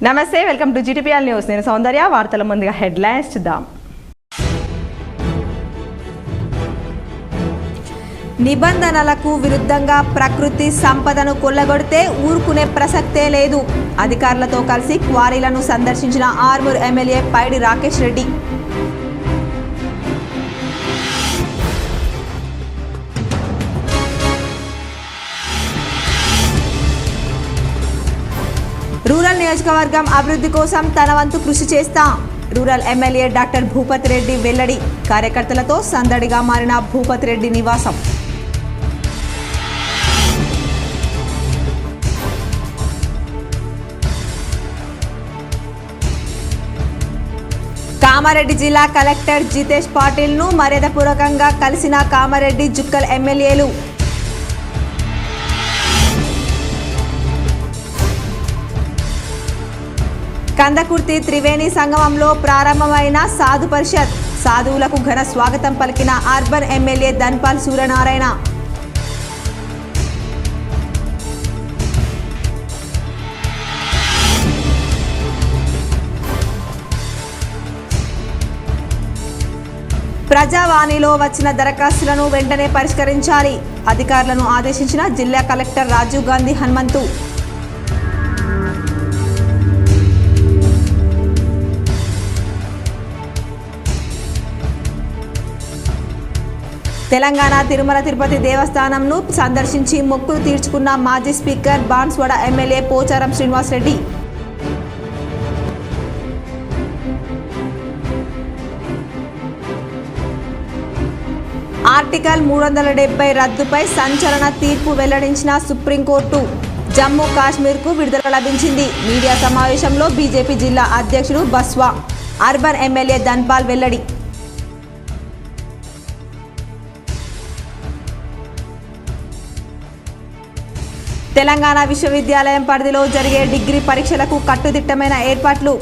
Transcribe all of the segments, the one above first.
నమస్తే, welcome to GTPL news. నేను సౌందర్య. వార్తల ముందుగా హెడ్లైన్స్ చూద్దాం. నిబంధనలకు విరుద్ధంగా ప్రకృతి సంపదను కొల్లగొడితే ఊరుకునే ప్రసక్తే లేదు. అధికారులతో కలిసి క్వారీలను సందర్శించిన ఆర్మూర్ ఎమ్మెల్యే పైడి రాకేష్ రెడ్డి. రూరల్ నియోజకవర్గం అభివృద్ధి కోసం తన వంతు కృషి చేస్తా. Rural MLA doctor Bhupathi Reddy వెల్లడి. కార్యకర్తలతో సందడిగా మారిన భూపతి రెడ్డి నివాసం. కామారెడ్డి జిల్లా కలెక్టర్ జితేష్ పాటిల్ను మర్యాదపూర్వకంగా కలిసిన కామారెడ్డి జుక్కల్ ఎమ్మెల్యేలు. కందకుర్తి త్రివేణి సంగమంలో ప్రారంభమైన సాధు పరిషత్. సాధువులకు ఘన స్వాగతం పలికిన అర్బన్ ఎమ్మెల్యే ధన్పాల్ సూర్యనారాయణ. ప్రజావాణిలో వచ్చిన దరఖాస్తులను వెంటనే పరిష్కరించాలి. అధికారులను ఆదేశించిన జిల్లా కలెక్టర్ రాజీవ్ గాంధీ హనుమంతు. తెలంగాణ తిరుమల తిరుపతి దేవస్థానంను సందర్శించి మొక్కులు తీర్చుకున్న మాజీ speaker Banswada MLA Pocharam Srinivasa Reddy. Article 370 రద్దుపై సంచలన తీర్పు వెల్లడించిన సుప్రీంకోర్టు. జమ్మూ కాశ్మీర్కు విడుదల లభించింది. మీడియా సమావేశంలో బీజేపీ జిల్లా అధ్యక్షుడు బస్వా. అర్బన్ ఎమ్మెల్యే ధన్పాల్ వెల్లడి. తెలంగాణ విశ్వవిద్యాలయం పరిధిలో జరిగే డిగ్రీ పరీక్షలకు కట్టుదిట్టమైన ఏర్పాట్లు.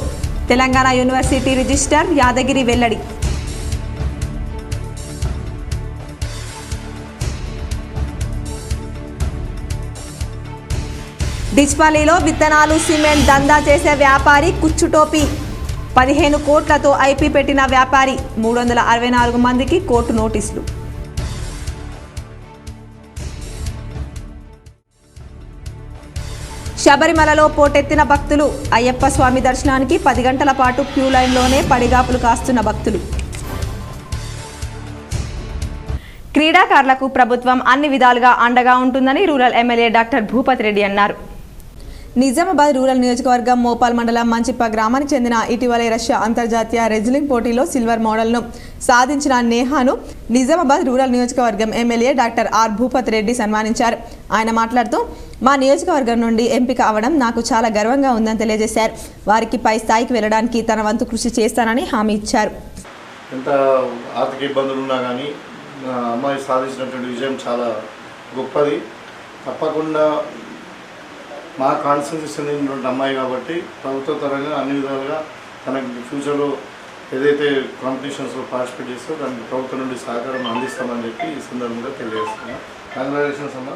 తెలంగాణ యూనివర్సిటీ రిజిస్ట్రార్ యాదగిరి వెల్లడి. డిచ్పల్లిలో విత్తనాలు సిమెంట్ దందా చేసే వ్యాపారి కుచ్చుటోపీ. 15 కోట్లతో ఐపీ పెట్టిన వ్యాపారి. 364 మందికి కోర్టు నోటీసులు. శబరిమలలో పోటెత్తిన భక్తులు. అయ్యప్ప స్వామి దర్శనానికి 10 గంటల పాటు క్యూ లైన్లోనే పడిగాపులు కాస్తున్న భక్తులు. క్రీడాకారులకు ప్రభుత్వం అన్ని విధాలుగా అండగా ఉంటుందని rural MLA doctor Bhupathi Reddy అన్నారు. నిజామాబాద్ రూరల్ నియోజకవర్గం మోపాల్ మండలం మంచిప్ప గ్రామానికి చెందిన ఇటీవలే రష్యా అంతర్జాతీయ రెజ్లింగ్ పోటీలో సిల్వర్ మోడల్ను సాధించిన నేహాను నిజామాబాద్ రూరల్ నియోజకవర్గం ఎమ్మెల్యే డాక్టర్ భూపతి రెడ్డి సన్మానించారు. ఆయన మాట్లాడుతూ మా నియోజకవర్గం నుండి ఎంపిక అవడం నాకు చాలా గర్వంగా ఉందని తెలియజేశారు. వారికి పై స్థాయికి వెళ్ళడానికి తన వంతు కృషి చేస్తానని హామీ ఇచ్చారు. ఎంత ఆర్థిక ఇబ్బందులు ఉన్నా కానీ అమ్మాయి సాధించినటువంటి విజయం చాలా గొప్పది. తప్పకుండా మా కాన్స్టిట్యూన్సీ చెందినటువంటి అమ్మాయి కాబట్టి ప్రభుత్వ పరంగా అన్ని విధాలుగా తనకి ఫ్యూచర్లో ఏదైతే కాంపిటీషన్స్లో పార్టిసిపేట్ చేస్తో దానికి ప్రభుత్వం నుండి సహకారం అందిస్తామని చెప్పి ఈ సందర్భంగా తెలియజేస్తున్నాం. కంగ్రాచులేషన్స్ అమ్మా.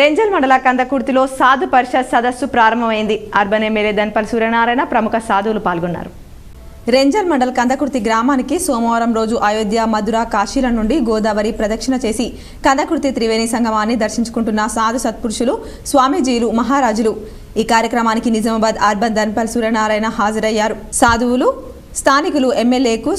రెంజల్ మండల కందకుర్తిలో సాధు పరిషత్ సదస్సు ప్రారంభమైంది. అర్బన్ ఎమ్మెల్యే ధన్పాల్ సూర్యనారాయణ ప్రముఖ సాధువులు పాల్గొన్నారు. రెంజల్ మండల్ కందకుర్తి గ్రామానికి సోమవారం రోజు అయోధ్య, మధుర, కాశీల నుండి గోదావరి ప్రదక్షిణ చేసి కందకుర్తి త్రివేణి సంగమాన్ని దర్శించుకుంటున్న సాధు సత్పురుషులు, స్వామీజీలు, మహారాజులు. ఈ కార్యక్రమానికి నిజామాబాద్ అర్బన్ ధన్పాల్ సూర్యనారాయణ హాజరయ్యారు. సాధువులు, స్థానికులు ఎమ్మెల్యేకు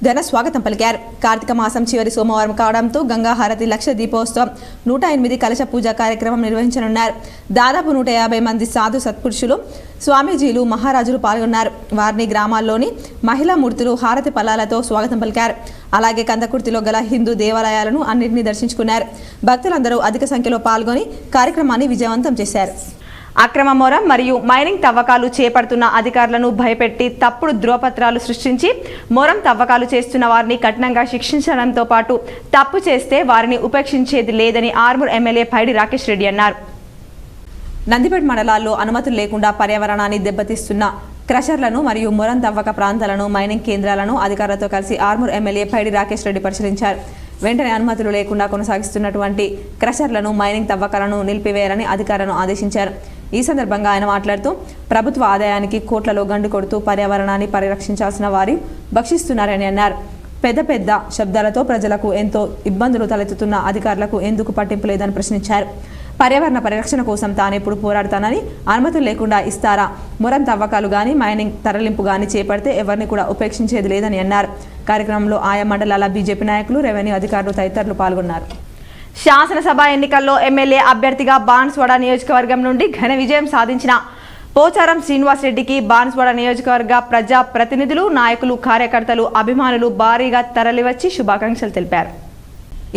ఘన స్వాగతం పలికారు. కార్తీక మాసం చివరి సోమవారం కావడంతో గంగాహారతి, లక్ష దీపోత్సవం, 108 కలశ పూజ కార్యక్రమం నిర్వహించనున్నారు. దాదాపు 150 మంది సాధు సత్పురుషులు, స్వామీజీలు, మహారాజులు పాల్గొన్నారు. వారిని గ్రామాల్లోని మహిళా మూర్తులు హారతి పల్లాలతో స్వాగతం పలికారు. అలాగే కందకుర్తిలో గల హిందూ దేవాలయాలను అన్నింటినీ దర్శించుకున్నారు. భక్తులందరూ అధిక సంఖ్యలో పాల్గొని కార్యక్రమాన్ని విజయవంతం చేశారు. అక్రమ మొరం మరియు మైనింగ్ తవ్వకాలు చేపడుతున్న అధికారులను భయపెట్టి తప్పుడు ధ్రువపత్రాలు సృష్టించి మొరం తవ్వకాలు చేస్తున్న వారిని కఠినంగా శిక్షించడంతో పాటు తప్పు చేస్తే వారిని ఉపేక్షించేది లేదని ఆర్మూర్ ఎమ్మెల్యే పైడి రాకేష్ రెడ్డి అన్నారు. నందిపేట మండలాల్లో అనుమతులు లేకుండా పర్యావరణాన్ని దెబ్బతీస్తున్న క్రషర్లను మరియు మొరం తవ్వక ప్రాంతాలను, మైనింగ్ కేంద్రాలను అధికారులతో కలిసి ఆర్మూర్ ఎమ్మెల్యే పైడి రాకేష్ రెడ్డి పరిశీలించారు. వెంటనే అనుమతులు లేకుండా కొనసాగిస్తున్నటువంటి క్రషర్లను, మైనింగ్ తవ్వకాలను నిలిపివేయాలని అధికారులను ఆదేశించారు. ఈ సందర్భంగా ఆయన మాట్లాడుతూ ప్రభుత్వ ఆదాయానికి కోట్లలో గండు కొడుతూ పర్యావరణాన్ని పరిరక్షించాల్సిన వారు భక్షిస్తున్నారని అన్నారు. పెద్ద పెద్ద శబ్దాలతో ప్రజలకు ఎంతో ఇబ్బందులు తలెత్తుతున్న అధికారులకు ఎందుకు పట్టింపు లేదని ప్రశ్నించారు. పర్యావరణ పరిరక్షణ కోసం తానెప్పుడు పోరాడతానని, అనుమతులు లేకుండా ఇస్తారా, మొరం తవ్వకాలు గాని మైనింగ్ తరలింపు గాని చేపడితే ఎవరిని కూడా ఉపేక్షించేది లేదని అన్నారు. కార్యక్రమంలో ఆయా మండలాల బీజేపీ నాయకులు, రెవెన్యూ అధికారులు తదితరులు పాల్గొన్నారు. శాసనసభ ఎన్నికల్లో ఎమ్మెల్యే అభ్యర్థిగా బాన్స్వాడ నియోజకవర్గం నుండి ఘన విజయం సాధించిన పోచారం శ్రీనివాస్ రెడ్డికి బాన్స్వాడ నియోజకవర్గ ప్రజా ప్రతినిధులు, నాయకులు, కార్యకర్తలు, అభిమానులు భారీగా తరలివచ్చి శుభాకాంక్షలు తెలిపారు.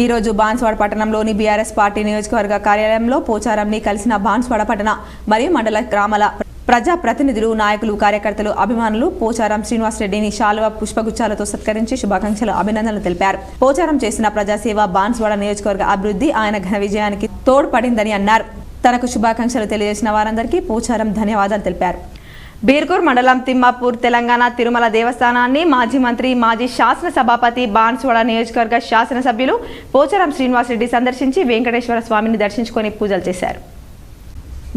ఈ రోజు బాన్స్వాడ పట్టణంలోని బీఆర్ఎస్ పార్టీ నియోజకవర్గ కార్యాలయంలో పోచారంని కలిసిన బాన్స్వాడ పట్టణ మరియు మండల గ్రామాల ప్రజా ప్రతినిధులు, నాయకులు, కార్యకర్తలు, అభిమానులు పోచారం శ్రీనివాస్ రెడ్డిని శాలువ పుష్పగుచ్చాలతో సత్కరించి శుభాకాంక్షలు, అభినందనలు తెలిపారు. పోచారం చేసిన ప్రజాసేవ బాన్స్వాడ నియోజకవర్గ అభివృద్ధి ఆయన ఘన విజయానికి తోడ్పడిందని అన్నారు. తనకు శుభాకాంక్షలు తెలియజేసిన వారందరికీ పోచారం ధన్యవాదాలు తెలిపారు. బీర్కూర్ మండలం తిమ్మాపూర్ తెలంగాణ తిరుమల దేవస్థానాన్ని మాజీ మంత్రి, మాజీ శాసన సభాపతి, బాన్స్వాడ నియోజకవర్గ శాసనసభ్యులు పోచారం శ్రీనివాస్ రెడ్డి సందర్శించి వెంకటేశ్వర స్వామిని దర్శించుకొని పూజలు చేశారు.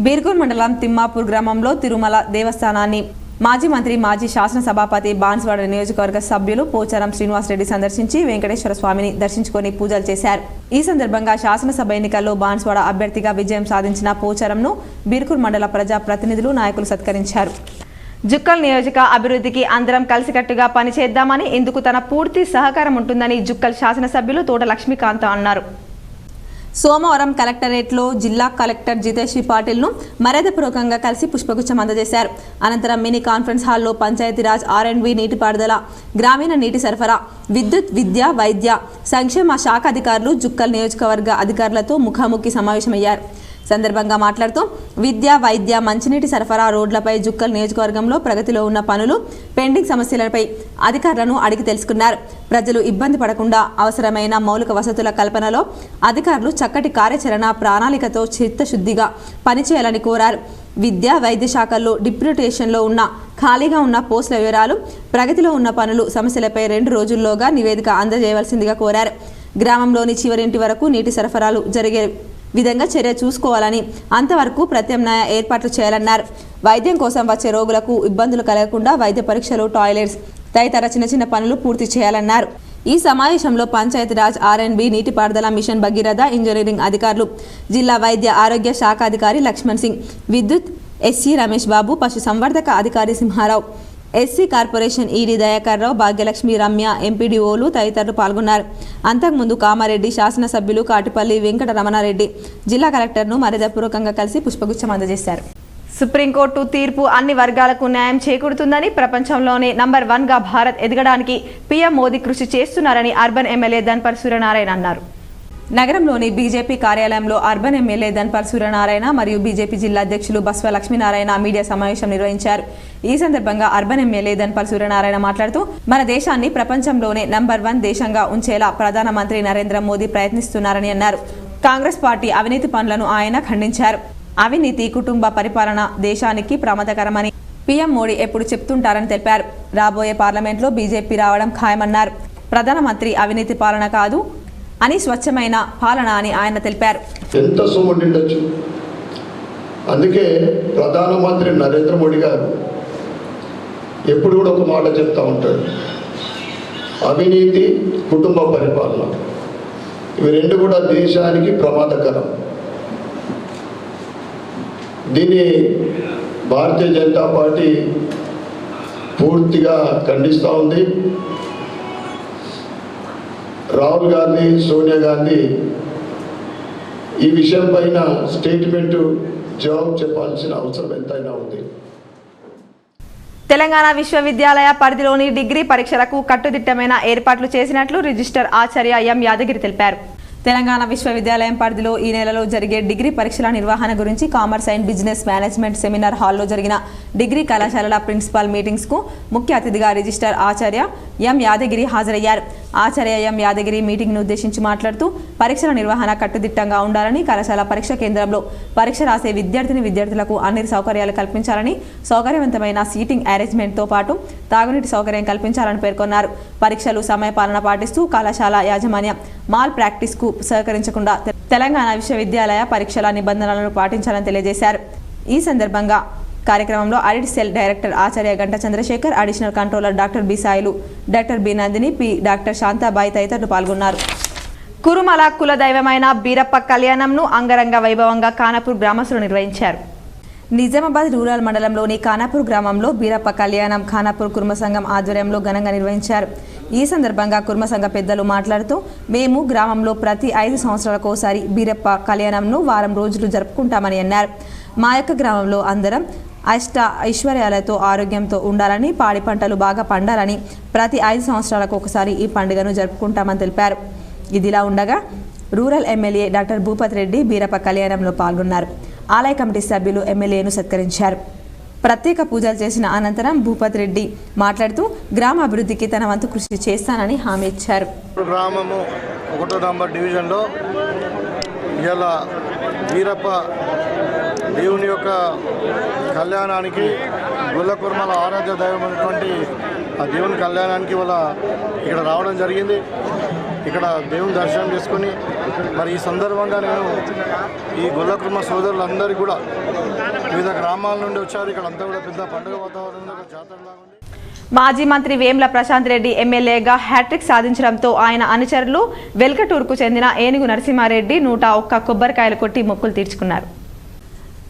బీర్కూర్ మండలం తిమ్మాపూర్ గ్రామంలో తిరుమల దేవస్థానాన్ని మాజీ మంత్రి, మాజీ శాసన సభాపతి, బాన్స్వాడ నియోజకవర్గ సభ్యులు పోచారం శ్రీనివాస్ రెడ్డి సందర్శించి వెంకటేశ్వర స్వామిని దర్శించుకొని పూజలు చేశారు. ఈ సందర్భంగా శాసనసభ ఎన్నికల్లో బాన్స్వాడ అభ్యర్థిగా విజయం సాధించిన పోచారంను బీర్కూర్ మండల ప్రజా ప్రతినిధులు, నాయకులు సత్కరించారు. జుక్కల్ నియోజక అభివృద్ధికి అందరం కలిసికట్టుగా పనిచేద్దామని, ఇందుకు తన పూర్తి సహకారం ఉంటుందని జుక్కల్ శాసనసభ్యులు తోట లక్ష్మీకాంత్ అన్నారు. సోమవారం కలెక్టరేట్లో జిల్లా కలెక్టర్ జితేశ్వరి పాటిల్ను మర్యాదపూర్వకంగా కలిసి పుష్పగుచ్చం అందజేశారు. అనంతరం మినీ కాన్ఫరెన్స్ హాల్లో పంచాయతీరాజ్, R&B, నీటిపారుదల, గ్రామీణ నీటి సరఫరా, విద్యుత్, విద్య, వైద్య సంక్షేమ శాఖ అధికారులు, జుక్కల్ నియోజకవర్గ అధికారులతో ముఖాముఖి సమావేశమయ్యారు. సందర్భంగా మాట్లాడుతూ విద్య, వైద్య, మంచినీటి సరఫరా, రోడ్లపై జుక్కల్ నియోజకవర్గంలో ప్రగతిలో ఉన్న పనులు, పెండింగ్ సమస్యలపై అధికారులను అడిగి తెలుసుకున్నారు. ప్రజలు ఇబ్బంది పడకుండా అవసరమైన మౌలిక వసతుల కల్పనలో అధికారులు చక్కటి కార్యాచరణ ప్రణాళికతో చిత్తశుద్ధిగా పనిచేయాలని కోరారు. విద్య, వైద్య శాఖల్లో డిప్యూటేషన్లో ఉన్న ఖాళీగా ఉన్న పోస్టుల వివరాలు, ప్రగతిలో ఉన్న పనులు, సమస్యలపై 2 రోజుల్లోగా నివేదిక అందజేయవలసిందిగా కోరారు. గ్రామంలోని చివరింటి వరకు నీటి సరఫరాలు జరిగే విధంగా చర్య చూసుకోవాలని, అంతవరకు ప్రత్యామ్నాయ ఏర్పాట్లు చేయాలన్నారు. వైద్యం కోసం వచ్చే రోగులకు ఇబ్బందులు కలగకుండా వైద్య పరీక్షలు, టాయిలెట్స్ తదితర చిన్న పనులు పూర్తి చేయాలన్నారు. ఈ సమావేశంలో పంచాయతీరాజ్, R&B, నీటిపారుదల, మిషన్ భగీరథ, ఇంజనీరింగ్ అధికారులు, జిల్లా వైద్య ఆరోగ్య శాఖ అధికారి లక్ష్మణ్ సింగ్, విద్యుత్ SC రమేష్ బాబు, పశు సంవర్ధక అధికారి Simharao, SC corporation ED Dayakar Rao, Bhagyalakshmi, Ramya, MPDOలు తదితరులు పాల్గొన్నారు. అంతకుముందు కామారెడ్డి శాసనసభ్యులు కాటిపల్లి వెంకట రమణారెడ్డి జిల్లా కలెక్టర్ను మర్యాదపూర్వకంగా కలిసి పుష్పగుచ్చం అందజేశారు. సుప్రీంకోర్టు తీర్పు అన్ని వర్గాలకు న్యాయం చేకూరుతుందని, ప్రపంచంలోనే నంబర్ 1గా భారత్ ఎదగడానికి PM మోదీ కృషి చేస్తున్నారని అర్బన్ ఎమ్మెల్యే ధన్పర్ సూర్యనారాయణ అన్నారు. నగరంలోని బీజేపీ కార్యాలయంలో అర్బన్ ఎమ్మెల్యే ధన్పర్ సూర్యనారాయణ మరియు బీజేపీ జిల్లా అధ్యక్షులు బస్వ లక్ష్మీనారాయణ మీడియా సమావేశం నిర్వహించారు. ఈ సందర్భంగా అర్బన్ ఎమ్మెల్యే ధన్పర్ సూర్యనారాయణ మాట్లాడుతూ మన దేశాన్ని ప్రపంచంలోనే నంబర్ 1 దేశంగా ఉంచేలా ప్రధానమంత్రి నరేంద్ర మోదీ ప్రయత్నిస్తున్నారని అన్నారు. కాంగ్రెస్ పార్టీ అవినీతి పనులను ఆయన ఖండించారు. అవినీతి, కుటుంబ పరిపాలన దేశానికి ప్రమాదకరమని PM మోడీ ఎప్పుడు చెప్తుంటారని తెలిపారు. రాబోయే పార్లమెంట్లో బీజేపీ రావడం ఖాయమన్నారు. ప్రధానమంత్రి అవినీతి పాలన కాదు అని, స్వచ్ఛమైన పాలన అని ఆయన తెలిపారు. ఎంత సొమ్ముండొచ్చు. అందుకే ప్రధానమంత్రి నరేంద్ర మోడీ గారు ఎప్పుడు కూడా ఒక మాట చెప్తా ఉంటాడు, అవినీతి, కుటుంబ పరిపాలన ఇవి 2 కూడా దేశానికి ప్రమాదకరం. దీన్ని భారతీయ జనతా పార్టీ పూర్తిగా ఖండిస్తూ ఉంది. రాహుల్ గాంధీ, సోనియా గాంధీ ఈ విషయం పైన స్టేట్మెంట్ జవాబు చెప్పాల్సిన అవసరం ఎంతైనా ఉంది. తెలంగాణ విశ్వవిద్యాలయ పరిధిలోని డిగ్రీ పరీక్షలకు కట్టుదిట్టమైన ఏర్పాట్లు చేసినట్లు రిజిస్టర్ ఆచార్య M యాదగిరి తెలిపారు. తెలంగాణ విశ్వవిద్యాలయం పరిధిలో ఈ నెలలో జరిగే డిగ్రీ పరీక్షల నిర్వహణ గురించి commerce and business management seminar హాల్లో జరిగిన డిగ్రీ కళాశాలల ప్రిన్సిపాల్ మీటింగ్స్కు ముఖ్య అతిథిగా రిజిస్టర్ ఆచార్య M యాదగిరి హాజరయ్యారు. ఆచార్య M యాదగిరి మీటింగ్ను ఉద్దేశించి మాట్లాడుతూ పరీక్షల నిర్వహణ కట్టుదిట్టంగా ఉండాలని, కళాశాల పరీక్ష కేంద్రంలో పరీక్ష రాసే విద్యార్థులకు అన్ని సౌకర్యాలు కల్పించాలని, సౌకర్యవంతమైన సీటింగ్ అరేంజ్మెంట్తో పాటు తాగునీటి సౌకర్యం కల్పించాలని పేర్కొన్నారు. పరీక్షలు సమయపాలన పాటిస్తూ కళాశాల యాజమాన్యం మాల్ ప్రాక్టీస్కు సహకరించకుండా తెలంగాణ విశ్వవిద్యాలయ పరీక్షల నిబంధనలను పాటించాలని తెలియజేశారు. ఈ సందర్భంగా కార్యక్రమంలో ఆడిట్ సెల్ డైరెక్టర్ ఆచార్య Ganta Chandrashekar, additional controller doctor B Sailu, doctor B Nandini, P doctor Shantabai తదితరులు పాల్గొన్నారు. కురుమల కులదైవమైన బీరప్ప కళ్యాణంను అంగరంగ వైభవంగా ఖానాపూర్ గ్రామస్తులు నిర్వహించారు. నిజామాబాద్ రూరల్ మండలంలోని ఖానాపూర్ గ్రామంలో బీరప్ప కళ్యాణం ఖానాపూర్ కుర్మ సంఘం ఆధ్వర్యంలో ఘనంగా నిర్వహించారు. ఈ సందర్భంగా కుర్మ సంఘ పెద్దలు మాట్లాడుతూ, మేము గ్రామంలో ప్రతి 5 సంవత్సరాలకోసారి బీరప్ప కళ్యాణంను వారం రోజులు జరుపుకుంటామని అన్నారు. మా యొక్క గ్రామంలో అందరం ఐశ్వర్యాలతో ఆరోగ్యంతో ఉండాలని, పాడి పంటలు బాగా పండాలని ప్రతి 5 సంవత్సరాలకు ఒకసారి ఈ పండుగను జరుపుకుంటామని తెలిపారు. ఇదిలా ఉండగా rural MLA doctor Bhupath Reddy Beerappa కళ్యాణంలో పాల్గొన్నారు. ఆలయ కమిటీ సభ్యులు ఎమ్మెల్యేను సత్కరించారు. ప్రత్యేక పూజలు చేసిన అనంతరం భూపత్ రెడ్డి మాట్లాడుతూ గ్రామ అభివృద్ధికి తన వంతు కృషి చేస్తానని హామీ ఇచ్చారు. గ్రామము 1వ నంబర్ డివిజన్లో ఇలా బీరప్ప దేవుని యొక్క కళ్యాణానికి గొల్ల కుర్మల ఆరాధ్య దైవమైనటువంటి ఆ దేవుని కళ్యాణానికి వాళ్ళ ఇక్కడ రావడం జరిగింది. ఇక్కడ దేవుని దర్శనం చేసుకొని మరి ఈ సందర్భంగా నేను ఈ గొల్ల కుర్మ సోదరులందరికీ కూడా వివిధ గ్రామాల నుండి వచ్చారు. ఇక్కడ అంతా కూడా పెద్ద పండుగ వాతావరణంలో జాతరలాగా ఉంది. మాజీ మంత్రి వేముల ప్రశాంత్ రెడ్డి ఎమ్మెల్యేగా హ్యాట్రిక్ సాధించడంతో ఆయన అనుచరులు వెల్కటూరుకు చెందిన ఏనుగు నరసింహారెడ్డి 101 కొబ్బరికాయలు కొట్టి మొక్కులు తీర్చుకున్నారు.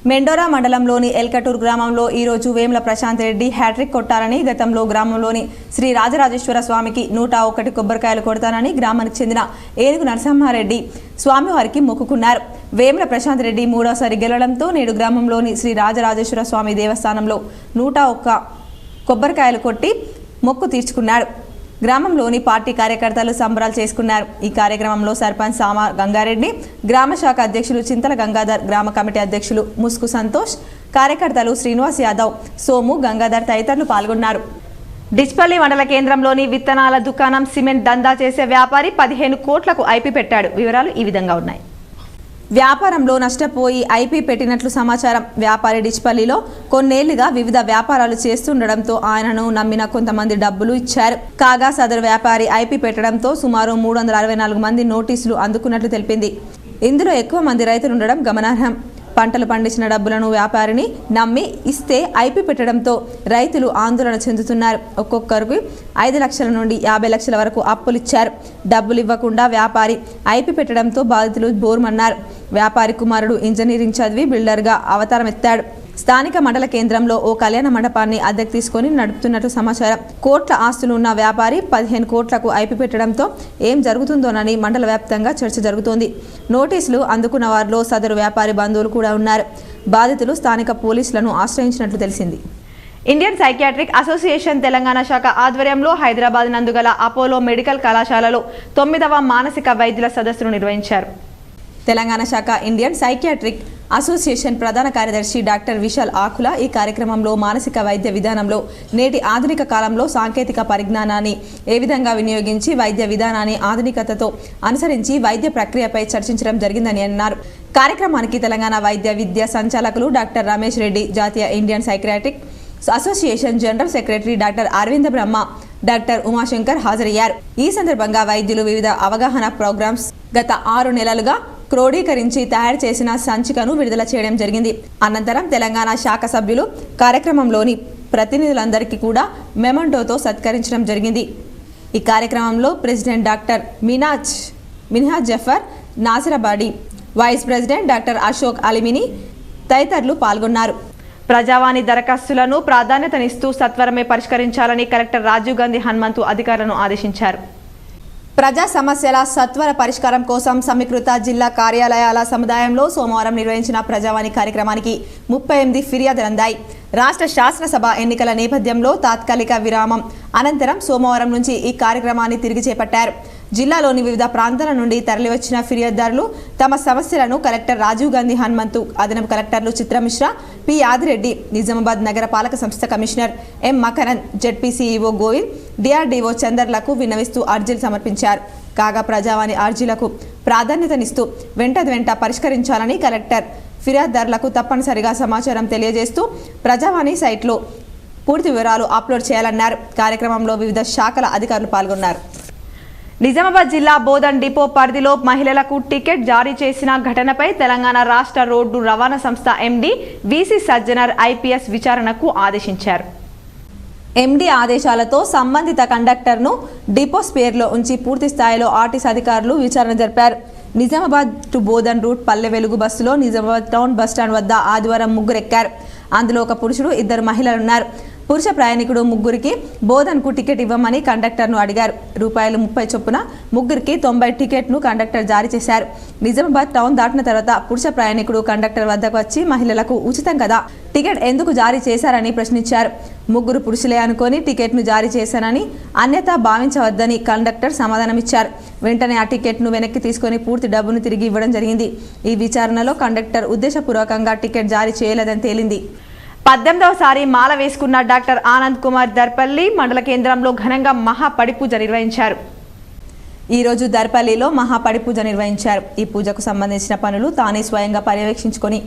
మెండోరా మండలంలోని ఎల్కటూర్ గ్రామంలో ఈరోజు వేముల ప్రశాంత్ రెడ్డి హ్యాట్రిక్ కొట్టాలని, గతంలో గ్రామంలోని శ్రీ రాజరాజేశ్వర స్వామికి 101 కొబ్బరికాయలు కొడతానని గ్రామానికి చెందిన ఏనుగు నరసింహారెడ్డి స్వామివారికి మొక్కుకున్నారు. వేముల ప్రశాంత్ రెడ్డి 3వసారి గెలవడంతో నేడు గ్రామంలోని శ్రీ రాజరాజేశ్వర స్వామి దేవస్థానంలో 101 కొబ్బరికాయలు కొట్టి మొక్కు తీర్చుకున్నాడు. గ్రామంలోని పార్టీ కార్యకర్తలు సంబరాలు చేసుకున్నారు. ఈ కార్యక్రమంలో సర్పంచ్ సామ గంగారెడ్డి, గ్రామ శాఖ అధ్యక్షులు చింతల గంగాధర్, గ్రామ కమిటీ అధ్యక్షులు ముస్కు సంతోష్, కార్యకర్తలు శ్రీనివాస్ యాదవ్, సోము, గంగాధర్ తదితరులు పాల్గొన్నారు. డిచ్పల్లి మండల కేంద్రంలోని విత్తనాల దుకాణం సిమెంట్ దందా చేసే వ్యాపారి 15 కోట్లకు ఐపీ పెట్టాడు. వివరాలు ఈ విధంగా ఉన్నాయి. వ్యాపారంలో నష్టపోయి ఐపీ పెట్టినట్లు సమాచారం. వ్యాపారి డిచ్పల్లిలో కొన్నేళ్లుగా వివిధ వ్యాపారాలు చేస్తుండడంతో ఆయనను నమ్మిన కొంతమంది డబ్బులు ఇచ్చారు. కాగా సదరు వ్యాపారి ఐపీ పెట్టడంతో సుమారు 364 మంది నోటీసులు అందుకున్నట్లు తెలిపింది. ఇందులో ఎక్కువ మంది రైతులు ఉండడం గమనార్హం. పంటలు పండించిన డబ్బులను వ్యాపారిని నమ్మి ఇస్తే ఐపీ పెట్టడంతో రైతులు ఆందోళన చెందుతున్నారు. ఒక్కొక్కరికి 5 లక్షల నుండి 50 లక్షల వరకు అప్పులిచ్చారు. డబ్బులు ఇవ్వకుండా వ్యాపారి ఐపీ పెట్టడంతో బాధితులు బోర్మన్నారు. వ్యాపారి కుమారుడు ఇంజనీరింగ్ చదివి బిల్డర్గా అవతారం ఎత్తాడు. స్థానిక మండల కేంద్రంలో ఓ కళ్యాణ మండపాన్ని అద్దెకు తీసుకొని నడుపుతున్నట్లు సమాచారం. కోట్ల ఆస్తులు ఉన్న వ్యాపారి 15 కోట్లకు ఐపీ పెట్టడంతో ఏం జరుగుతుందోనని మండల వ్యాప్తంగా చర్చ జరుగుతోంది. నోటీసులు అందుకున్న వారిలో సదరు వ్యాపారి బంధువులు కూడా ఉన్నారు. బాధితులు స్థానిక పోలీసులను ఆశ్రయించినట్లు తెలిసింది. ఇండియన్ సైకియాట్రిక్ అసోసియేషన్ తెలంగాణ శాఖ ఆధ్వర్యంలో హైదరాబాద్ నందుగల అపోలో మెడికల్ కళాశాలలో 9వ మానసిక వైద్యుల సదస్సును నిర్వహించారు. తెలంగాణ శాఖ ఇండియన్ సైకియాట్రిక్ అసోసియేషన్ ప్రధాన కార్యదర్శి డాక్టర్ విశాల్ ఆకుల ఈ కార్యక్రమంలో మానసిక వైద్య విధానంలో నేటి ఆధునిక కాలంలో సాంకేతిక పరిజ్ఞానాన్ని ఏ విధంగా వినియోగించి వైద్య విధానాన్ని ఆధునికతతో అనుసరించి వైద్య ప్రక్రియపై చర్చించడం జరిగిందని అన్నారు. కార్యక్రమానికి తెలంగాణ వైద్య విద్య సంచాలకులు డాక్టర్ రమేష్ రెడ్డి, జాతీయ Indian psychiatric association general secretary doctor Aravinda Brahma, doctor Umashankar హాజరయ్యారు. ఈ సందర్భంగా వైద్యులు వివిధ అవగాహన ప్రోగ్రామ్స్ గత 6 నెలలుగా క్రోడీకరించి తయారు చేసిన సంచికను విడుదల చేయడం జరిగింది. అనంతరం తెలంగాణ శాఖ సభ్యులు కార్యక్రమంలోని ప్రతినిధులందరికీ కూడా మెమంటోతో సత్కరించడం జరిగింది. ఈ కార్యక్రమంలో president doctor Minhaj Jafar Nasirabadi, vice president doctor Ashok Alimini తదితరులు పాల్గొన్నారు. ప్రజావాణి దరఖాస్తులను ప్రాధాన్యతనిస్తూ సత్వరమే పరిష్కరించాలని కలెక్టర్ రాజీవ్ గాంధీ హనుమంతు అధికారులను ఆదేశించారు. ప్రజా సమస్యల సత్వర పరిష్కారం కోసం సమీకృత జిల్లా కార్యాలయాల సముదాయంలో సోమవారం నిర్వహించిన ప్రజావాణి కార్యక్రమానికి 38 ఫిర్యాదులు అందాయి. రాష్ట్ర శాసనసభ ఎన్నికల నేపథ్యంలో తాత్కాలిక విరామం అనంతరం సోమవారం నుంచి ఈ కార్యక్రమాన్ని తిరిగి చేపట్టారు. జిల్లాలోని వివిధ ప్రాంతాల నుండి తరలివచ్చిన ఫిర్యాదుదారులు తమ సమస్యలను కలెక్టర్ రాజీవ్ గాంధీ హనుమంతు, అదనపు కలెక్టర్లు చిత్రమిశ్రా, పి ఆదిరెడ్డి, నిజామాబాద్ నగర పాలక సంస్థ commissioner M Makaran, ZP CEO Govind, DRDO చందర్లకు విన్నవిస్తూ అర్జీలు సమర్పించారు. కాగా ప్రజావాణి అర్జీలకు ప్రాధాన్యతనిస్తూ వెంట పరిష్కరించాలని కలెక్టర్ ఫిర్యాదుదారులకు తప్పనిసరిగా సమాచారం తెలియజేస్తూ ప్రజావాణి సైట్లో పూర్తి వివరాలు అప్లోడ్ చేయాలన్నారు. కార్యక్రమంలో వివిధ శాఖల అధికారులు పాల్గొన్నారు. నిజామాబాద్ జిల్లా బోధన్ డిపో పరిధిలో మహిళలకు టికెట్ జారీ చేసిన ఘటనపై తెలంగాణ రాష్ట్ర రోడ్డు రవాణా సంస్థ ఎండీ వీసీ సజ్జనర్ ఐపీఎస్ విచారణకు ఆదేశించారు. ఎండీ ఆదేశాలతో సంబంధిత కండక్టర్ను డిపో స్పేర్లో ఉంచి పూర్తి స్థాయిలో ఆర్టీసీ అధికారులు విచారణ జరిపారు. నిజామాబాద్ టు బోధన్ రూట్ పల్లె వెలుగు బస్సులో నిజామాబాద్ టౌన్ బస్టాండ్ వద్ద ఆదివారం ముగ్గురు ఎక్కారు. అందులో ఒక పురుషుడు, 2 మహిళలున్నారు. పురుష ప్రయాణికుడు ముగ్గురికి బోధన్కు టికెట్ ఇవ్వమని కండక్టర్ను అడిగారు. ₹30 చొప్పున ముగ్గురికి 90 టికెట్ను కండక్టర్ జారీ చేశారు. నిజామాబాద్ టౌన్ దాటిన తర్వాత పురుష ప్రయాణికుడు కండక్టర్ వద్దకు వచ్చి మహిళలకు ఉచితం కదా, టికెట్ ఎందుకు జారీ చేశారని ప్రశ్నించారు. ముగ్గురు పురుషులే అనుకొని టికెట్ను జారీ చేశానని, అన్యతా భావించవద్దని కండక్టర్ సమాధానమిచ్చారు. వెంటనే ఆ టికెట్ను వెనక్కి తీసుకొని పూర్తి డబ్బును తిరిగి ఇవ్వడం జరిగింది. ఈ విచారణలో కండక్టర్ ఉద్దేశపూర్వకంగా టికెట్ జారీ చేయలేదని తేలింది. 18వసారి మాల వేసుకున్న డాక్టర్ ఆనంద్ కుమార్ దర్పల్లి మండల కేంద్రంలో ఘనంగా మహాపడి పూజ నిర్వహించారు. ఈ రోజు దర్పల్లిలో మహాపడి పూజ నిర్వహించారు. ఈ పూజకు సంబంధించిన పనులు తానే స్వయంగా పర్యవేక్షించుకొని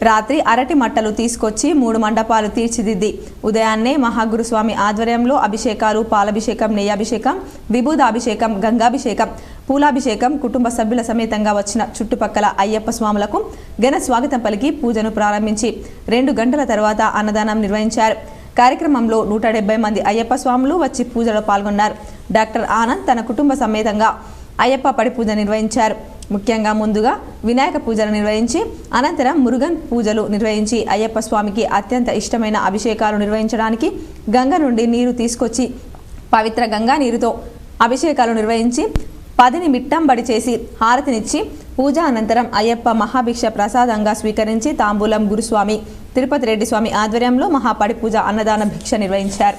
రాత్రి అరటి మట్టలు తీసుకొచ్చి 3 మండపాలు తీర్చిదిద్ది ఉదయాన్నే మహాగురుస్వామి ఆధ్వర్యంలో అభిషేకాలు, పాలాభిషేకం, నెయ్యాభిషేకం, విభూదాభిషేకం, గంగాభిషేకం, పూలాభిషేకం, కుటుంబ సభ్యుల సమేతంగా వచ్చిన చుట్టుపక్కల అయ్యప్ప స్వాములకు ఘన స్వాగతం పలికి పూజను ప్రారంభించి 2 గంటల తర్వాత అన్నదానం నిర్వహించారు. కార్యక్రమంలో 170 మంది అయ్యప్ప స్వాములు వచ్చి పూజలో పాల్గొన్నారు. డాక్టర్ ఆనంద్ తన కుటుంబ సమేతంగా అయ్యప్ప పడి పూజ నిర్వహించారు. ముఖ్యంగా ముందుగా వినాయక పూజలు నిర్వహించి అనంతరం మురుగన్ పూజలు నిర్వహించి అయ్యప్ప స్వామికి అత్యంత ఇష్టమైన అభిషేకాలు నిర్వహించడానికి గంగ నుండి నీరు తీసుకొచ్చి పవిత్ర గంగా నీరుతో అభిషేకాలు నిర్వహించి 10ని మిట్టంబడి చేసి హారతినిచ్చి పూజ అనంతరం అయ్యప్ప మహాభిక్ష ప్రసాదంగా స్వీకరించి తాంబూలం గురుస్వామి తిరుపతి రెడ్డి స్వామి ఆధ్వర్యంలో మహాపడి పూజ అన్నదాన భిక్ష నిర్వహించారు.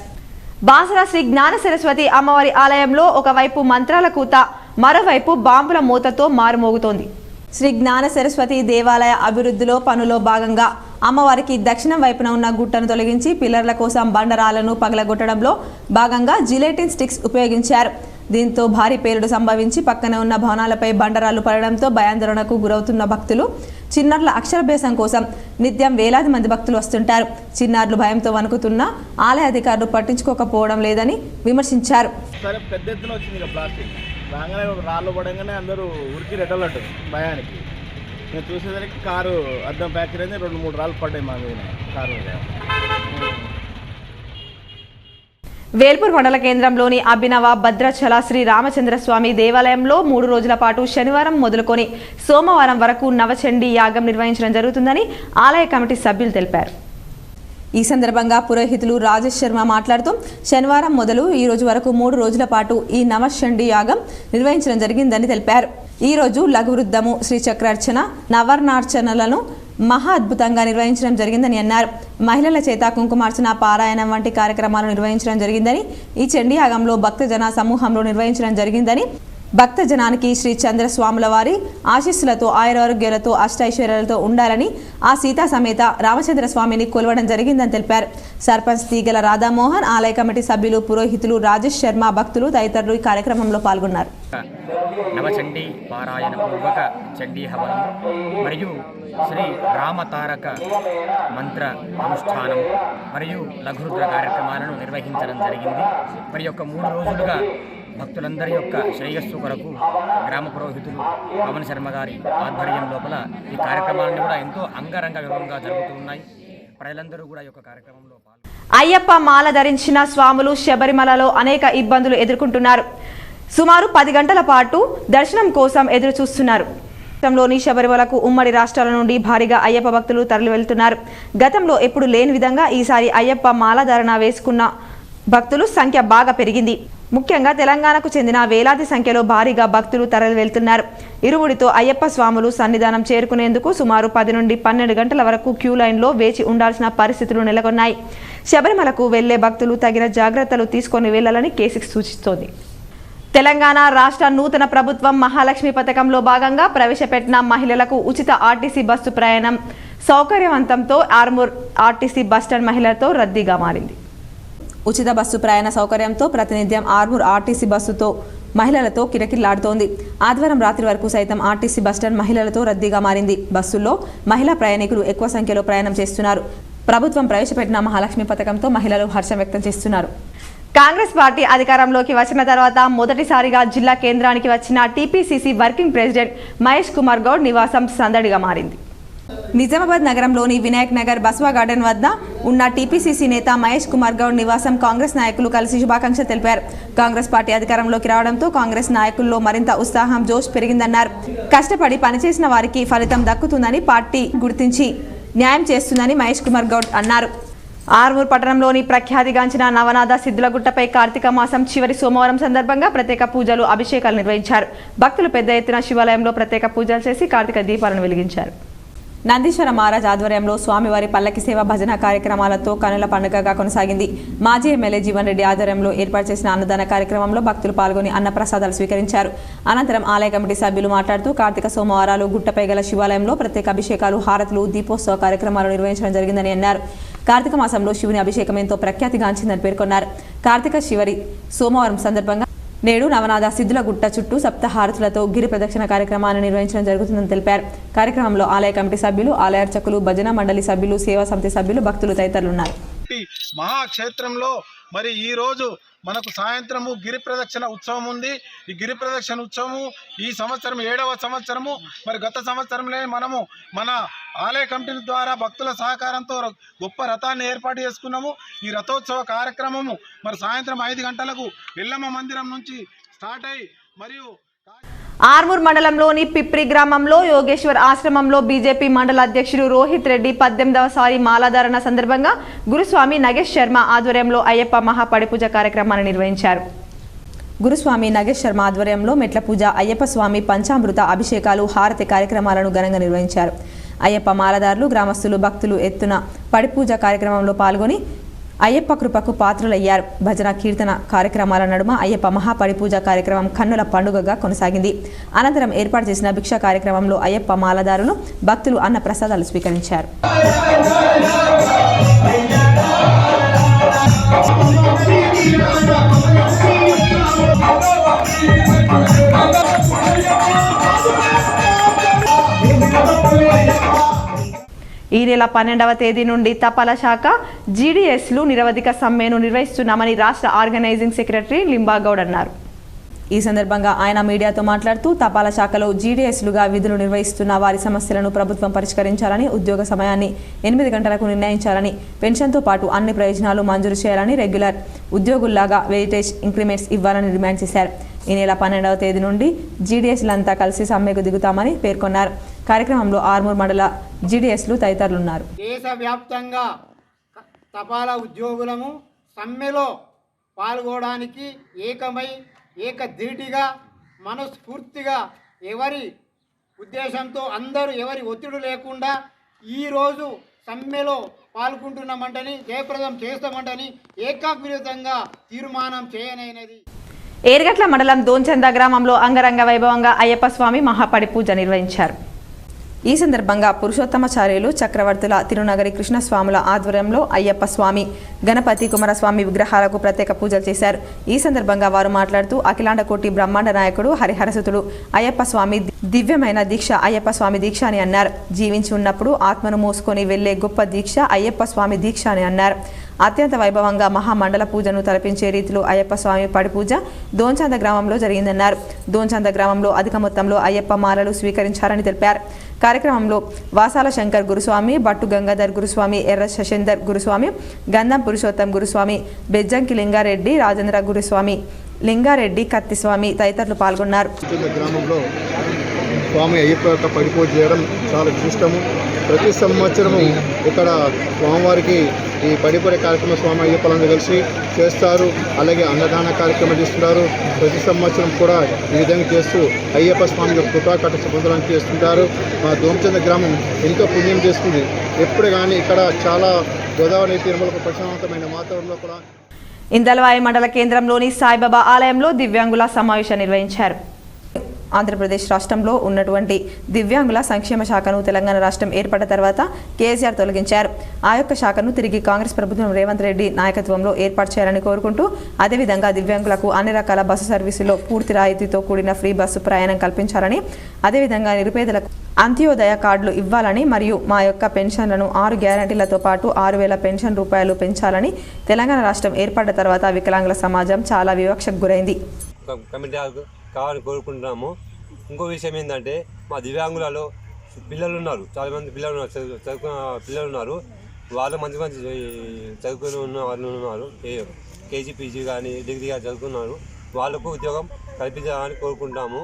బాసర శ్రీ జ్ఞాన సరస్వతి అమ్మవారి ఆలయంలో ఒకవైపు మంత్రాల కూత, మరోవైపు బాంబుల మూతతో మారుమోగుతోంది. శ్రీ జ్ఞాన సరస్వతి దేవాలయ అభివృద్ధిలో పనులో భాగంగా అమ్మవారికి దక్షిణం వైపున ఉన్న గుట్టను తొలగించి పిల్లర్ల కోసం బండరాలను పగలగొట్టడంలో భాగంగా జిలెటిన్ స్టిక్స్ ఉపయోగించారు. దీంతో భారీ పేలుడు సంభవించి పక్కన ఉన్న భవనాలపై బండరాలు పడడంతో భయాందోళనకు గురవుతున్న భక్తులు, చిన్నారుల అక్షరాభ్యాసం కోసం నిత్యం వేలాది మంది భక్తులు వస్తుంటారు. చిన్నారులు భయంతో వణుకుతున్న ఆలయ అధికారులు పట్టించుకోకపోవడం లేదని విమర్శించారు. పెద్ద ఎత్తున వచ్చింది ప్లాస్టిక్ రాగానే రాళ్ళు పడంగానే అందరూ ఉరికి రెట్టలట్టు భయానికి. నేను చూసేసరికి కారు అద్దం ఫ్యాక్చర్ అయింది, 2-3 రాళ్ళు పడ్డాయి మా మీద కారు మీద. వేల్పూర్ మండల కేంద్రంలోని అభినవ భద్రాచల శ్రీ రామచంద్రస్వామి దేవాలయంలో 3 రోజుల పాటు శనివారం మొదలుకొని సోమవారం వరకు నవచండీ యాగం నిర్వహించడం జరుగుతుందని ఆలయ కమిటీ సభ్యులు తెలిపారు. ఈ సందర్భంగా పురోహితులు రాజేష్ శర్మ మాట్లాడుతూ శనివారం మొదలు ఈ రోజు వరకు 3 రోజుల పాటు ఈ నవచండీ యాగం నిర్వహించడం జరిగిందని తెలిపారు. ఈ రోజు లఘువృద్ధము, శ్రీచక్రార్చన, నవర్ణార్చనలను మహా అద్భుతంగా నిర్వహించడం జరిగిందని అన్నారు. మహిళల చేత కుంకుమార్చన, పారాయణం వంటి కార్యక్రమాలు నిర్వహించడం జరిగిందని, ఈ చండీ యాగంలో భక్తజన సమూహంలో నిర్వహించడం జరిగిందని, భక్త జనానికి శ్రీ చంద్రస్వాముల వారి ఆశీస్సులతో ఆయురారోగ్యాలతో అష్టైశ్వర్యాలతో ఉండాలని ఆ సీతా సమేత రామచంద్ర స్వామిని కొలవడం జరిగిందని తెలిపారు. సర్పంచ్ తీగల రాధామోహన్, ఆలయ కమిటీ సభ్యులు, పురోహితులు రాజేష్ శర్మ, భక్తులు తదితరులు ఈ కార్యక్రమంలో పాల్గొన్నారు. నవచండీ పారాయణ పూర్వక చండీ హవనం మరియు శ్రీ రామతారక మంత్ర అనుష్ఠానం మరియు లఘురుద్ర కార్యక్రమాలను నిర్వహించడం జరిగింది. మరి యొక్క 3 రోజులుగా భక్తులందరి యొక్క శ్రేయస్సు కొరకు గ్రామ పురోహితులు పవన్ శర్మ గారి ఆధ్వర్యం లోపల ఈ కార్యక్రమాలను కూడా ఎంతో అంగరంగ వైభవంగా జరుగుతూ ఉన్నాయి. ప్రజలందరూ కూడా ఈ యొక్క కార్యక్రమంలో అయ్యప్ప మాల ధరించిన స్వాములు శబరిమలలో అనేక ఇబ్బందులు ఎదుర్కొంటున్నారు. సుమారు 10 గంటల పాటు దర్శనం కోసం ఎదురు చూస్తున్నారు. గతంలోని శబరిమలకు ఉమ్మడి రాష్ట్రాల నుండి భారీగా అయ్యప్ప భక్తులు తరలి వెళ్తున్నారు. గతంలో ఎప్పుడు లేని విధంగా ఈసారి అయ్యప్ప మాల ధారణ వేసుకున్న భక్తుల సంఖ్య బాగా పెరిగింది. ముఖ్యంగా తెలంగాణకు చెందిన వేలాది సంఖ్యలో భారీగా భక్తులు తరలి వెళ్తున్నారు. ఇరుముడితో అయ్యప్ప స్వాములు సన్నిధానం చేరుకునేందుకు సుమారు 10 నుండి 12 గంటల వరకు క్యూ లైన్లో వేచి ఉండాల్సిన పరిస్థితులు నెలకొన్నాయి. శబరిమలకు వెళ్లే భక్తులు తగిన జాగ్రత్తలు తీసుకొని వెళ్లాలని కేసిక్స్ సూచిస్తోంది. తెలంగాణ రాష్ట్ర నూతన ప్రభుత్వం మహాలక్ష్మి పథకంలో భాగంగా ప్రవేశపెట్టిన మహిళలకు ఉచిత ఆర్టీసీ బస్సు ప్రయాణం సౌకర్యవంతంతో ఆర్మూర్ ఆర్టీసీ బస్టాండ్ మహిళలతో రద్దీగా మారింది. ఉచిత బస్సు ప్రయాణ సౌకర్యంతో ప్రతినిత్యం ఆర్మూర్ ఆర్టీసీ బస్సుతో మహిళలతో కిరకిల్లాడుతోంది. ఆదివారం రాత్రి వరకు సైతం ఆర్టీసీ బస్టాండ్ మహిళలతో రద్దీగా మారింది. బస్సుల్లో మహిళా ప్రయాణికులు ఎక్కువ సంఖ్యలో ప్రయాణం చేస్తున్నారు. ప్రభుత్వం ప్రవేశపెట్టిన మహాలక్ష్మి పథకంతో మహిళలు హర్షం వ్యక్తం చేస్తున్నారు. కాంగ్రెస్ పార్టీ అధికారంలోకి వచ్చిన తర్వాత మొదటిసారిగా జిల్లా కేంద్రానికి వచ్చిన TPCC working president Mahesh Kumar Goud నివాసం సందడిగా మారింది. నిజామాబాద్ నగరంలోని వినాయక్ నగర్ బస్వా గార్డెన్ వద్ద ఉన్న టీపీసీసీ నేత మహేష్ కుమార్ గౌడ్ నివాసం కాంగ్రెస్ నాయకులు కలిసి శుభాకాంక్షలు తెలిపారు. కాంగ్రెస్ పార్టీ అధికారంలోకి రావడంతో కాంగ్రెస్ నాయకుల్లో మరింత ఉత్సాహం జోష్ పెరిగిందన్నారు. కష్టపడి పనిచేసిన వారికి ఫలితం దక్కుతుందని పార్టీ గుర్తించి న్యాయం చేస్తుందని మహేష్ కుమార్ గౌడ్ అన్నారు. ఆర్మూర్ పట్టణంలోని ప్రఖ్యాతిగాంచిన నవనాథ సిద్ధులగుట్టపై కార్తీక మాసం చివరి సోమవారం సందర్భంగా ప్రత్యేక పూజలు అభిషేకాలు నిర్వహించారు. భక్తులు పెద్ద ఎత్తున శివాలయంలో ప్రత్యేక పూజలు చేసి కార్తీక దీపాలను వెలిగించారు. నందీశ్వర మహారాజ్ ఆధ్వర్యంలో స్వామివారి పల్లకి సేవ భజన కార్యక్రమాలతో కనుల పండుగగా కొనసాగింది. మాజీ ఎమ్మెల్యే జీవన్ రెడ్డి ఆధ్వర్యంలో ఏర్పాటు చేసిన అన్నదాన కార్యక్రమంలో భక్తులు పాల్గొని అన్నప్రసాదాలు స్వీకరించారు. అనంతరం ఆలయ కమిటీ సభ్యులు మాట్లాడుతూ కార్తీక సోమవారాలు గుట్టపై గల శివాలయంలో ప్రత్యేక అభిషేకాలు, హారతులు, దీపోత్సవ కార్యక్రమాలు నిర్వహించడం జరిగిందని అన్నారు. కార్తీక మాసంలో శివుని అభిషేకం ఎంతో ప్రఖ్యాతిగాంచిందని పేర్కొన్నారు. కార్తీక చివరి సోమవారం సందర్భంగా నేడు నవనాథ సిద్ధులగుట్ట చుట్టూ సప్తహారతులతో గిరి ప్రదక్షిణ కార్యక్రమాన్ని నిర్వహించడం జరుగుతుందని తెలిపారు. కార్యక్రమంలో ఆలయ కమిటీ సభ్యులు, ఆలయ అర్చకులు, భజన మండలి సభ్యులు, సేవా సమితి సభ్యులు, భక్తులు తదితరులు ఉన్నారు. మహాక్షేత్రంలో మరి ఈ రోజు మనకు సాయంత్రము గిరి ప్రదక్షిణ ఉత్సవం ఉంది. ఈ గిరి ప్రదక్షిణ ఉత్సవము ఈ సంవత్సరం 7వ సంవత్సరము. మరి గత సంవత్సరంలో మనము మన ఆలయ కమిటీ ద్వారా భక్తుల సహకారంతో గొప్ప రథాన్ని ఏర్పాటు చేసుకున్నాము. ఈ రథోత్సవ కార్యక్రమము మరి సాయంత్రం 5 గంటలకు ఎల్లమ్మ మందిరం నుంచి స్టార్ట్ అయ్యి మరియు ఆర్మూర్ మండలంలోని పిప్రి గ్రామంలో యోగేశ్వర్ ఆశ్రమంలో బీజేపీ మండల అధ్యక్షుడు రోహిత్ రెడ్డి 18వసారి మాలాధారణ సందర్భంగా గురుస్వామి నగేష్ శర్మ ఆధ్వర్యంలో అయ్యప్ప మహాపడిపూజ కార్యక్రమాన్ని నిర్వహించారు. గురుస్వామి నగేష్ శర్మ ఆధ్వర్యంలో మెట్ల పూజ, అయ్యప్ప స్వామి పంచామృత అభిషేకాలు, హారతి కార్యక్రమాలను ఘనంగా నిర్వహించారు. అయ్యప్ప మాలదారులు, గ్రామస్తులు, భక్తులు ఎత్తున పడిపూజ కార్యక్రమంలో పాల్గొని అయ్యప్ప కృపకు పాత్రులయ్యారు. భజన, కీర్తన కార్యక్రమాల నడుమ అయ్యప్ప మహాపడిపూజ కార్యక్రమం కన్నుల పండుగగా కొనసాగింది. అనంతరం ఏర్పాటు చేసిన భిక్ష కార్యక్రమంలో అయ్యప్ప మాలదారులు, భక్తులు అన్న ప్రసాదాలు స్వీకరించారు. ఈ నెల 12వ తేదీ నుండి తపాలా శాఖ జీడీఎస్లు నిరవధిక సమ్మెను నిర్వహిస్తున్నామని రాష్ట్ర ఆర్గనైజింగ్ సెక్రటరీ లింబాగౌడ్ అన్నారు. ఈ సందర్భంగా ఆయన మీడియాతో మాట్లాడుతూ తపాలా శాఖలో జీడీఎస్లుగా విధులు నిర్వహిస్తున్న వారి సమస్యలను ప్రభుత్వం పరిష్కరించాలని, ఉద్యోగ సమయాన్ని 8 గంటలకు నిర్ణయించాలని, పెన్షన్తో పాటు అన్ని ప్రయోజనాలు మంజూరు చేయాలని, రెగ్యులర్ ఉద్యోగుల్లాగా వెయిటేజ్ ఇంక్రిమెంట్స్ ఇవ్వాలని డిమాండ్ చేశారు. ఈ నెల 12వ తేదీ నుండి జీడీఎస్లంతా కలిసి సమ్మెకు దిగుతామని పేర్కొన్నారు. కార్యక్రమంలో ఆర్మూర్ మండల జీడీఎస్లు తదితరులున్నారు. దేశవ్యాప్తంగా తపాలా ఉద్యోగులము సమ్మెలో పాల్గొనడానికి ఏకమై ఏకధీటిగా మనస్ఫూర్తిగా ఎవరి ఉద్దేశంతో అందరూ ఎవరి ఒత్తిడి లేకుండా ఈరోజు సమ్మెలో పాల్గొంటున్నామంటని, జయప్రదం చేస్తామంటని ఏకాగ్రతంగా తీర్మానం చేయనైనది. ఏర్గట్ల మండలం దోంచంద గ్రామంలో అంగరంగ వైభవంగా అయ్యప్ప స్వామి మహాపడి పూజ నిర్వహించారు. ఈ సందర్భంగా పురుషోత్తమాచార్యులు చక్రవర్తుల తిరునగరి కృష్ణస్వాముల ఆధ్వర్యంలో అయ్యప్ప స్వామి, గణపతి, కుమారస్వామి విగ్రహాలకు ప్రత్యేక పూజలు చేశారు. ఈ సందర్భంగా వారు మాట్లాడుతూ అఖిలాండ కోటి బ్రహ్మాండ నాయకుడు హరిహరసుతుడు అయ్యప్ప స్వామి దివ్యమైన దీక్ష అయ్యప్ప స్వామి దీక్ష అని అన్నారు. జీవించి ఉన్నప్పుడు ఆత్మను మోసుకొని వెళ్లే గొప్ప దీక్ష అయ్యప్ప స్వామి దీక్ష అని అన్నారు. అత్యంత వైభవంగా మహామండల పూజను తలపించే రీతిలో అయ్యప్ప స్వామి పడి పూజ దోంచంద గ్రామంలో జరిగిందన్నారు. దోంచంద గ్రామంలో అధిక మొత్తంలో అయ్యప్ప మాలలు స్వీకరించారని తెలిపారు. కార్యక్రమంలో వాసాల శంకర్ గురుస్వామి, బట్టు గంగాధర్ గురుస్వామి, ఎర్ర శశేందర్ గురుస్వామి, గంధం పురుషోత్తం గురుస్వామి, బెజ్జంకి లింగారెడ్డి, రాజేంద్ర గురుస్వామి, లింగారెడ్డి, కత్తిస్వామి తదితరులు పాల్గొన్నారు. గ్రామంలో స్వామి అయ్యప్ప యొక్క పడిపూజ చేయడం చాలా విశిష్టము. ప్రతి సంవత్సరము ఇక్కడ స్వామివారికి ఈ పడిపూజ కార్యక్రమం స్వామి అయ్యప్పలందరూ కలిసి చేస్తారు. అలాగే అన్నదాన కార్యక్రమం చేస్తున్నారు. ప్రతి సంవత్సరం కూడా ఈ విధంగా చేస్తూ అయ్యప్ప స్వామి యొక్క కృపా కట్ట పొందడానికి చేస్తుంటారు. మా దోమచంద గ్రామం ఎంతో పుణ్యం చేస్తుంది. ఎప్పుడు కానీ ఇక్కడ చాలా గోదావరి తీరంలో ప్రశాంతమైన వాతావరణంలో కూడా. ఇందల్వాయి మండల కేంద్రంలోని సాయిబాబా ఆలయంలో దివ్యాంగుల సమావేశం నిర్వహించారు. ఆంధ్రప్రదేశ్ రాష్ట్రంలో ఉన్నటువంటి దివ్యాంగుల సంక్షేమ శాఖను తెలంగాణ రాష్ట్రం ఏర్పడిన తర్వాత కేసీఆర్ తొలగించారు. ఆ యొక్క శాఖను తిరిగి కాంగ్రెస్ ప్రభుత్వం రేవంత్ రెడ్డి నాయకత్వంలో ఏర్పాటు చేయాలని కోరుకుంటూ అదేవిధంగా దివ్యాంగులకు అన్ని రకాల బస్సు సర్వీసులో పూర్తి రాయితీతో కూడిన ఫ్రీ బస్సు ప్రయాణం కల్పించాలని, అదేవిధంగా నిరుపేదలకు అంత్యోదయ కార్డులు ఇవ్వాలని మరియు మా యొక్క పెన్షన్లను 6 గ్యారంటీలతో పాటు 6,000 పెన్షన్ రూపాయలు పెంచాలని తెలంగాణ రాష్ట్రం ఏర్పడిన తర్వాత వికలాంగుల సమాజం చాలా వివక్షకు గురైంది. కావాలని కోరుకుంటున్నాము. ఇంకో విషయం ఏంటంటే మా దివ్యాంగులలో పిల్లలు ఉన్నారు, చాలామంది పిల్లలు ఉన్నారు, చదువుకున్న పిల్లలు ఉన్నారు. వాళ్ళు మంచి చదువుకుని ఉన్న వాళ్ళు ఉన్నారు, కేజీ పీజీ కానీ డిగ్రీ కానీ చదువుకున్నారు. వాళ్ళకు ఉద్యోగం కల్పించాలని కోరుకుంటాము.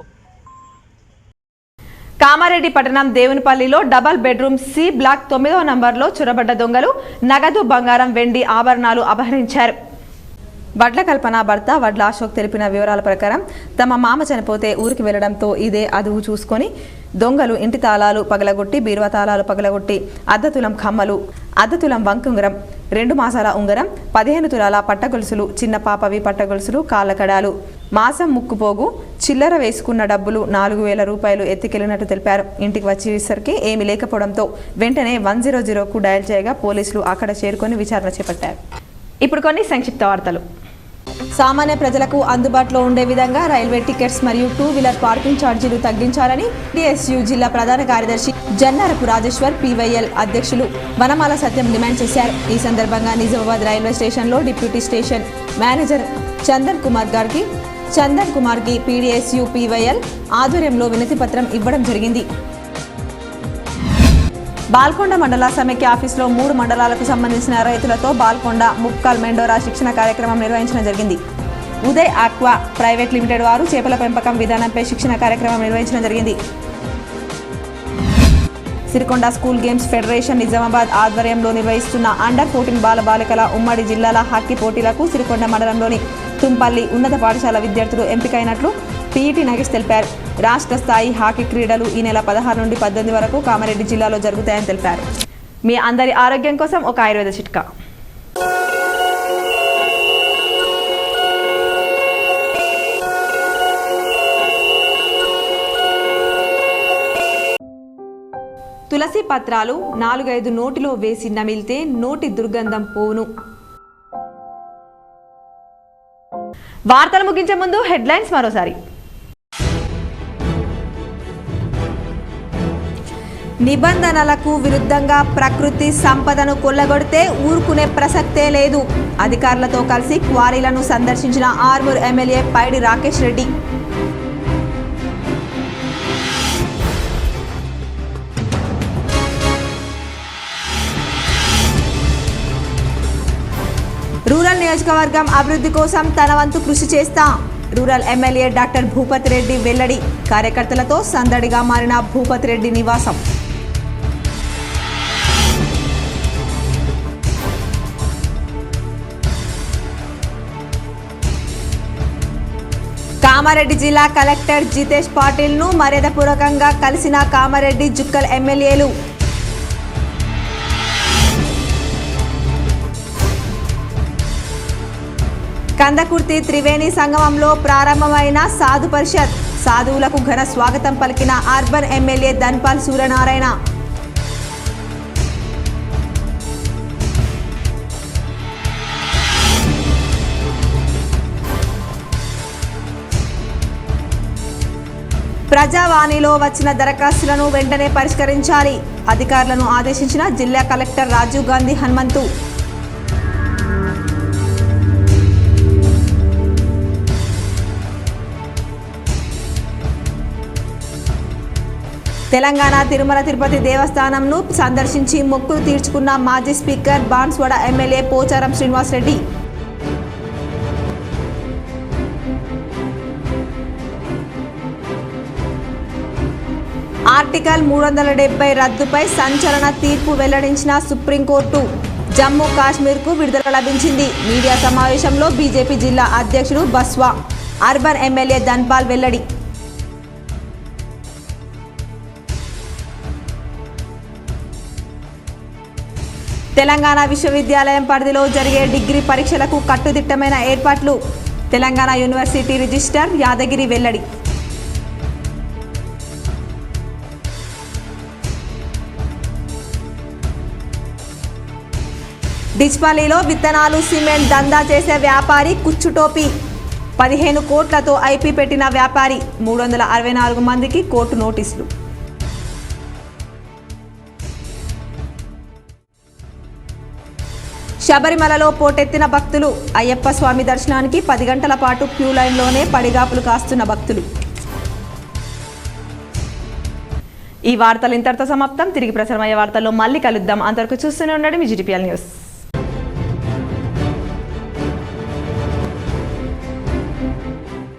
కామారెడ్డి పట్టణం దేవునిపల్లిలో డబల్ బెడ్రూమ్ సి బ్లాక్ 9వ నంబర్లో చొరబడ్డ దొంగలు నగదు, బంగారం, వెండి ఆభరణాలు అపహరించారు. వడ్ల కల్పన భర్త వడ్ల అశోక్ తెలిపిన వివరాల ప్రకారం తమ మామ చనిపోతే ఊరికి వెళ్లడంతో ఇదే అదువు చూసుకొని దొంగలు ఇంటి తాళాలు పగలగొట్టి, బీరువా తాళాలు పగలగొట్టి అర్ధతులం కమ్మలు, అర్ధతులం వంకుంగరం, 2 మాసాల ఉంగరం, 15 తులాల పట్టగొలుసులు, చిన్న పాపవి పట్టగొలుసులు, కాళ్ళకడాలు, మాసం ముక్కుపోగు, చిల్లర వేసుకున్న డబ్బులు 4,000 రూపాయలు ఎత్తికెళ్లినట్టు తెలిపారు. ఇంటికి వచ్చేసరికి ఏమీ లేకపోవడంతో వెంటనే 100కు డయల్ చేయగా పోలీసులు అక్కడ చేరుకొని విచారణ చేపట్టారు. ఇప్పుడు కొన్ని సంక్షిప్త వార్తలు. సామాన్య ప్రజలకు అందుబాటులో ఉండే విధంగా రైల్వే టికెట్స్ మరియు 2 వీలర్ పార్కింగ్ ఛార్జీలు తగ్గించాలని డిఎస్యు జిల్లా ప్రధాన కార్యదర్శి జన్నారపు రాజేశ్వర్, పివైఎల్ అధ్యక్షులు వనమాల సత్యం డిమాండ్ చేశారు. ఈ సందర్భంగా నిజామాబాద్ రైల్వే స్టేషన్లో డిప్యూటీ స్టేషన్ మేనేజర్ చందన్ కుమార్కి పీడీఎస్యు పివైఎల్ ఆధ్వర్యంలో వినతి పత్రం ఇవ్వడం జరిగింది. బాల్కొండ మండల సమైక్య ఆఫీసులో 3 మండలాలకు సంబంధించిన రైతులతో బాల్కొండ, ముప్కాల్, మెండోరా శిక్షణ కార్యక్రమం నిర్వహించడం జరిగింది. ఉదయ్ ఆక్వా ప్రైవేట్ లిమిటెడ్ వారు చేపల పెంపకం విధానంపై శిక్షణ కార్యక్రమం నిర్వహించడం జరిగింది. Sirikonda school games federation Nizamabad ఆధ్వర్యంలో నిర్వహిస్తున్న అండర్ 14 బాలబాలికల ఉమ్మడి జిల్లాల హాకీ పోటీలకు సిరికొండ మండలంలోని తుంపల్లి ఉన్నత పాఠశాల విద్యార్థులు ఎంపికైనట్లు పీఈటీ నగేష్ తెలిపారు. రాష్ట్ర స్థాయి హాకీ క్రీడలు ఈ నెల 16 నుండి 18 వరకు కామారెడ్డి జిల్లాలో జరుగుతాయని తెలిపారు. మీ అందరి ఆరోగ్యం కోసం ఒక ఆయుర్వేద చిట్కా. తులసి పత్రాలు 4-5 నోటిలో వేసి నమిలితే నోటి దుర్గంధం పోవును. వార్తలు ముగించే ముందు హెడ్లైన్స్ మరోసారి. నిబంధనలకు విరుద్ధంగా ప్రకృతి సంపదను కొల్లగొడితే ఊరుకునే ప్రసక్తే లేదు. అధికారులతో కలిసి క్వారీలను సందర్శించిన ఆర్మూర్ ఎమ్మెల్యే పైడి రాకేష్ రెడ్డి. రూరల్ నియోజకవర్గం అభివృద్ధి కోసం తన వంతు కృషి చేస్తా. Rural MLA doctor Bhupathi Reddy వెల్లడి. కార్యకర్తలతో సందడిగా మారిన భూపతి రెడ్డి నివాసం. కామారెడ్డి జిల్లా కలెక్టర్ జితేష్ పాటిల్ను మర్యాదపూర్వకంగా కలిసిన కామారెడ్డి జుక్కల్ ఎమ్మెల్యేలు. కందకుర్తి త్రివేణి సంగమంలో ప్రారంభమైన సాధు పరిషత్. సాధువులకు ఘన స్వాగతం పలికిన అర్బన్ ఎమ్మెల్యే ధన్పాల్ సూర్యనారాయణ. ప్రజావాణిలో వచ్చిన దరఖాస్తులను వెంటనే పరిష్కరించాలి. అధికారులను ఆదేశించిన జిల్లా కలెక్టర్ రాజీవ్ గాంధీ హనుమంతు. తెలంగాణ తిరుమల తిరుపతి దేవస్థానంను సందర్శించి మొక్కులు తీర్చుకున్న మాజీ speaker Banswada MLA Pocharam Srinivasa Reddy. Article 370 రద్దుపై సంచలన తీర్పు వెల్లడించిన సుప్రీంకోర్టు. జమ్మూ కాశ్మీర్కు విడుదల లభించింది. మీడియా సమావేశంలో బీజేపీ జిల్లా అధ్యక్షుడు బస్వా. అర్బన్ ఎమ్మెల్యే ధన్పాల్ వెల్లడి. తెలంగాణ విశ్వవిద్యాలయం పరిధిలో జరిగే డిగ్రీ పరీక్షలకు కట్టుదిట్టమైన ఏర్పాట్లు. తెలంగాణ యూనివర్సిటీ రిజిస్ట్రార్ యాదగిరి వెల్లడి. డిచ్పల్లిలో విత్తనాలు సిమెంట్ దందా చేసే వ్యాపారి కుచ్చుటోపీ 15 కోట్లతో ఐపీ పెట్టిన వ్యాపారి 364 మందికి కోర్టు నోటీసులు. శబరిమలలో పోటెత్తిన భక్తులు. అయ్యప్ప స్వామి దర్శనానికి 10 గంటల పాటు క్యూ లైన్లోనే పడిగాపులు కాస్తున్న భక్తులు. ఈ వార్తలు ఇంతటితో సమాప్తం. తిరిగి ప్రసారమయ్యే వార్తల్లో మళ్ళీ కలుద్దాం. అంతవరకు చూస్తూనే ఉండండి మీ GTPL న్యూస్.